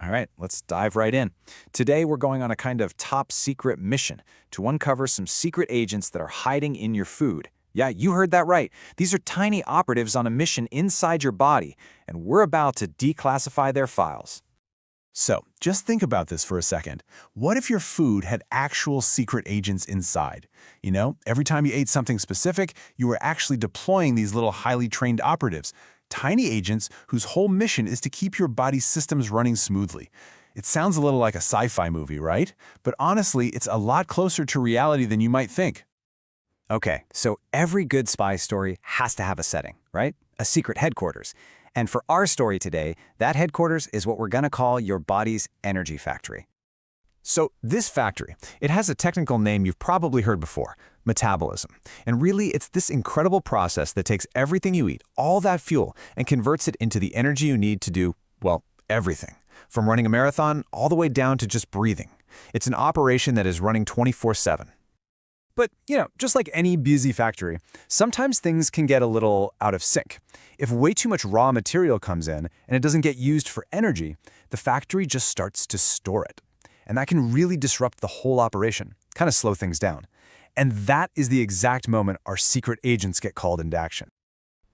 All right, let's dive right in. Today, we're going on a kind of top secret mission to uncover some secret agents that are hiding in your food. Yeah, you heard that right. These are tiny operatives on a mission inside your body, and we're about to declassify their files. So, just think about this for a second. What if your food had actual secret agents inside? Every time you ate something specific, you were actually deploying these little highly trained operatives, tiny agents whose whole mission is to keep your body's systems running smoothly. It sounds a little like a sci-fi movie, right? But honestly, it's a lot closer to reality than you might think. Okay, so every good spy story has to have a setting, right? A secret headquarters. And for our story today, that headquarters is what we're going to call your body's energy factory. So this factory, it has a technical name you've probably heard before, metabolism. And really, it's this incredible process that takes everything you eat, all that fuel, and converts it into the energy you need to do, well, everything. From running a marathon all the way down to just breathing. It's an operation that is running 24/7. But, just like any busy factory, sometimes things can get a little out of sync. If way too much raw material comes in and it doesn't get used for energy, the factory just starts to store it. And that can really disrupt the whole operation, kind of slow things down. And that is the exact moment our secret agents get called into action.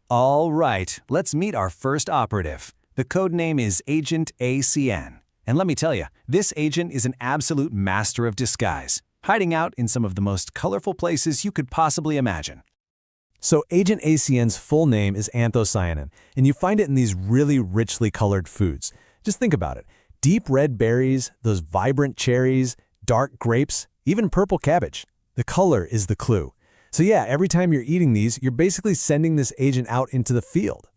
All right, let's meet our first operative. The code name is Agent ACN. And let me tell you, this agent is an absolute master of disguise, hiding out in some of the most colorful places you could possibly imagine. So Agent ACN's full name is Anthocyanin, and you find it in these really richly colored foods. Just think about it. Deep red berries, those vibrant cherries, dark grapes, even purple cabbage. The color is the clue. So yeah, every time you're eating these, you're basically sending this agent out into the field.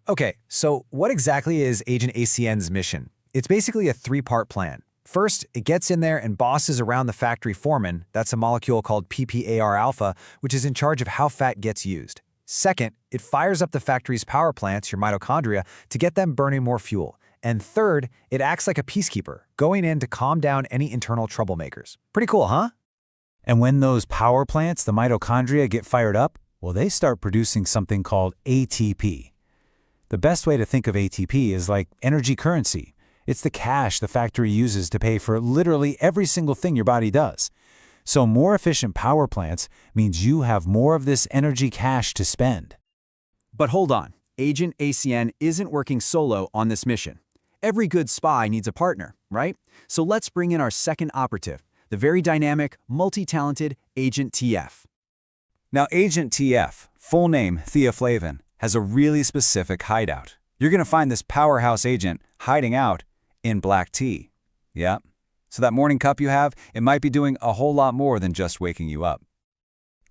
Okay, so what exactly is Agent ACN's mission? It's basically a three-part plan. First, it gets in there and bosses around the factory foreman. That's a molecule called PPAR-alpha, which is in charge of how fat gets used. Second, it fires up the factory's power plants, your mitochondria, to get them burning more fuel. And third, it acts like a peacekeeper, going in to calm down any internal troublemakers. Pretty cool, huh? And when those power plants, the mitochondria, get fired up, well, they start producing something called ATP. The best way to think of ATP is like energy currency. It's the cash the factory uses to pay for literally every single thing your body does. So more efficient power plants means you have more of this energy cash to spend. But hold on, Agent ACN isn't working solo on this mission. Every good spy needs a partner, right? So let's bring in our second operative, the very dynamic, multi-talented Agent TF. Now, Agent TF, full name Theaflavin, has a really specific hideout. You're going to find this powerhouse agent hiding out in black tea. Yeah. So that morning cup you have, it might be doing a whole lot more than just waking you up.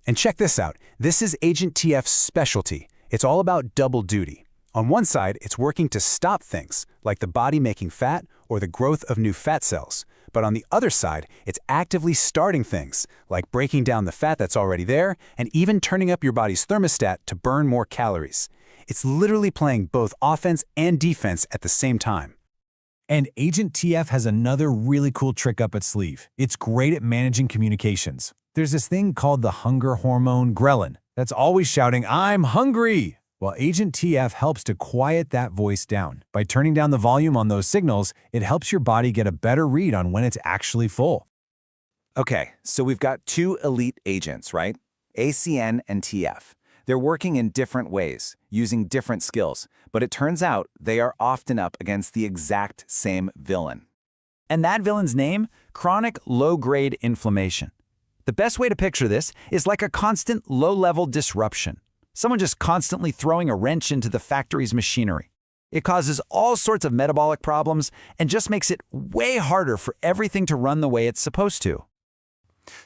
And check this out. This is Agent TF's specialty. It's all about double duty. On one side, it's working to stop things, like the body making fat or the growth of new fat cells. But on the other side, it's actively starting things, like breaking down the fat that's already there and even turning up your body's thermostat to burn more calories. It's literally playing both offense and defense at the same time. And Agent TF has another really cool trick up its sleeve. It's great at managing communications. There's this thing called the hunger hormone Ghrelin that's always shouting, "I'm hungry!" Well, Agent TF helps to quiet that voice down. By turning down the volume on those signals, it helps your body get a better read on when it's actually full. Okay, so we've got two elite agents, right? ACN and TF. They're working in different ways, using different skills, but it turns out they are often up against the exact same villain. And that villain's name? Chronic low-grade inflammation. The best way to picture this is like a constant low-level disruption. Someone just constantly throwing a wrench into the factory's machinery. It causes all sorts of metabolic problems and just makes it way harder for everything to run the way it's supposed to.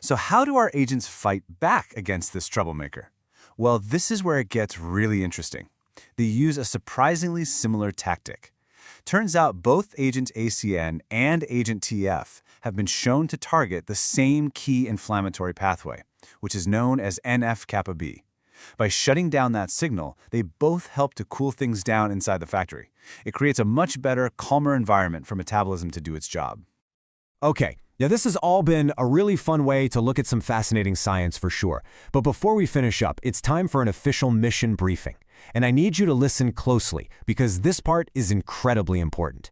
So how do our agents fight back against this troublemaker? Well, this is where it gets really interesting. They use a surprisingly similar tactic. Turns out both Agent ACN and Agent TF have been shown to target the same key inflammatory pathway, which is known as NF-kappa B. By shutting down that signal, they both help to cool things down inside the factory. It creates a much better, calmer environment for metabolism to do its job. Okay, now this has all been a really fun way to look at some fascinating science for sure. But before we finish up, it's time for an official mission briefing. And I need you to listen closely because this part is incredibly important.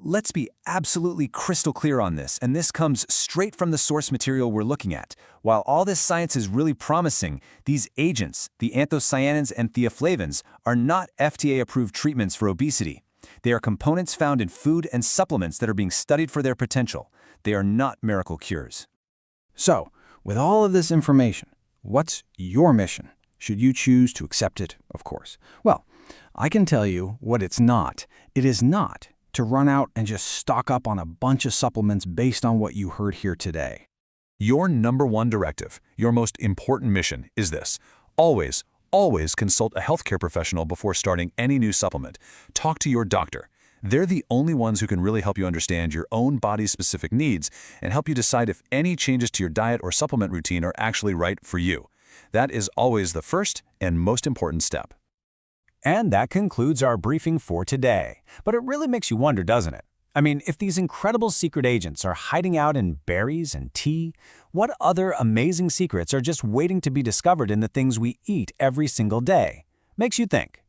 Let's be absolutely crystal clear on this, and this comes straight from the source material we're looking at. While all this science is really promising, these agents, the anthocyanins and theaflavins, are not FDA-approved treatments for obesity. They are components found in food and supplements that are being studied for their potential. They are not miracle cures. So, with all of this information, what's your mission? Should you choose to accept it, of course. Well, I can tell you what it's not. It is not to run out and just stock up on a bunch of supplements based on what you heard here today. Your number one directive, your most important mission is this. Always consult a healthcare professional before starting any new supplement. Talk to your doctor. They're the only ones who can really help you understand your own body's specific needs and help you decide if any changes to your diet or supplement routine are actually right for you. That is always the first and most important step. And that concludes our briefing for today. But it really makes you wonder, doesn't it? I mean, if these incredible secret agents are hiding out in berries and tea, what other amazing secrets are just waiting to be discovered in the things we eat every single day? Makes you think.